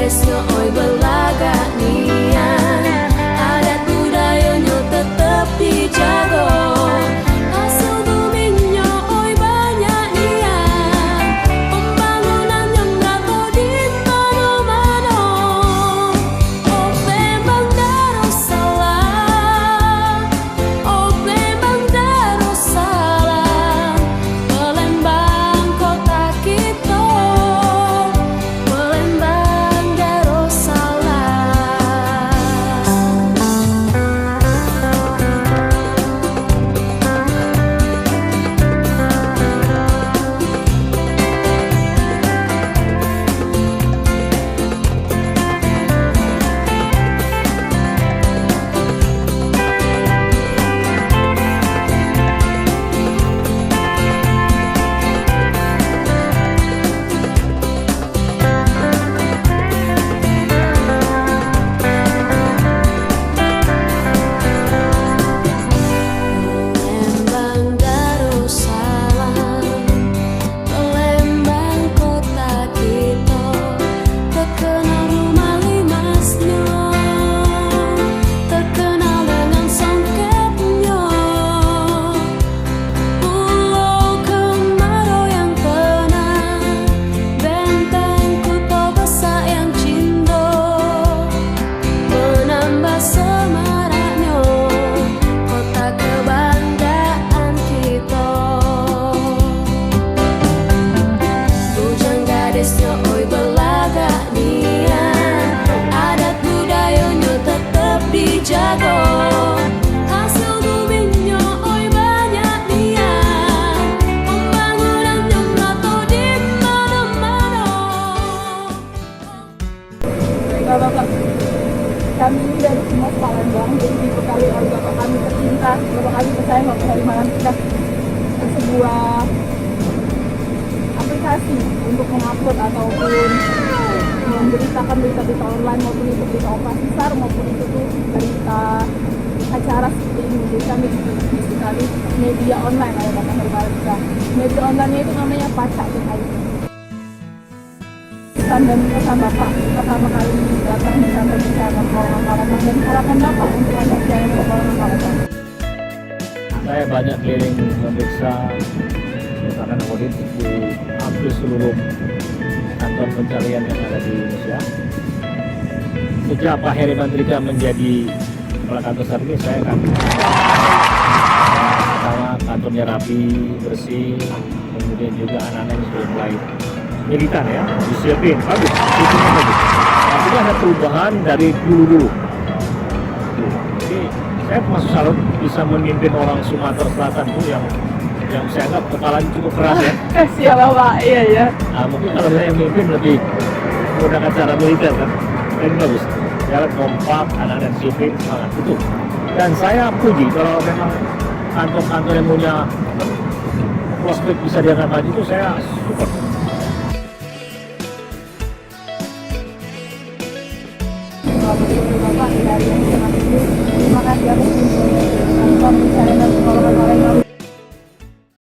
gadisnya oi belaga nian, adat budayanya tetep dijaga. Asal buminya oi banyak nian, pembangunannya merata di mana-mana. Oh memang Darussalam, oh memang Darussalam, Palembang kota kita, Palembang Darussalam. Palembang Darussalam, Palembang kota kita, terkenal rumah limasnya, terkenal dengan songketnya. Pulau Kemarau yang tenang, benteng Kuto Besar yang cindo, menambah semaraknya kota kebanggaan kita. Bujang gadisnya oi belaga nian, adat budayanya tetep dijaga. Hasil buminya oi banyak nian, pembangunannya merata di mana-mana. Bapak, kami ini dari Humas Palembang, jadi dibekali oleh Bapak kami tercinta, Bapak kami tersayang, Bapak Heri Marantika, sebuah aplikasi untuk mengupload ataupun memberitakan berita-berita online, maupun itu berita operasi SAR, maupun itu tuh berita acara seperti ini. Jadi kami diberi sekali media online oleh Bapak Heri Marantika. Media online-nya itu namanya Paca.id. Dan pesan Bapak pertama kali datang di kantor kesehatan Palembang dan harapan Bapak untuk anak saya yang Palembang. Saya banyak keliling memeriksa misalkan audit di hampir seluruh kantor pencarian yang ada di Indonesia. Sejak Pak Heri Marantika menjadi kepala kantor saat ini, saya akan pertama kantornya rapi, bersih, kemudian juga anak-anak sudah mulai militan ya, disiapin, bagus, sistemnya bagus. Artinya ada perubahan dari dulu. Jadi saya masuk salut bisa memimpin orang Sumatera Selatan tuh yang saya anggap kepalanya cukup keras ya. Siap Bapak, iya. Nah, mungkin kalau saya yang memimpin lebih menggunakan cara militer kan, ini bagus. Jalan kompak, anak-anak disiplin, semangat itu. Dan saya puji kalau memang kantor-kantor yang punya prospek bisa diangkat maju itu saya support. Bapak dari yang sangat itu, terima kasih atas info kantor pencarian dan pertolongan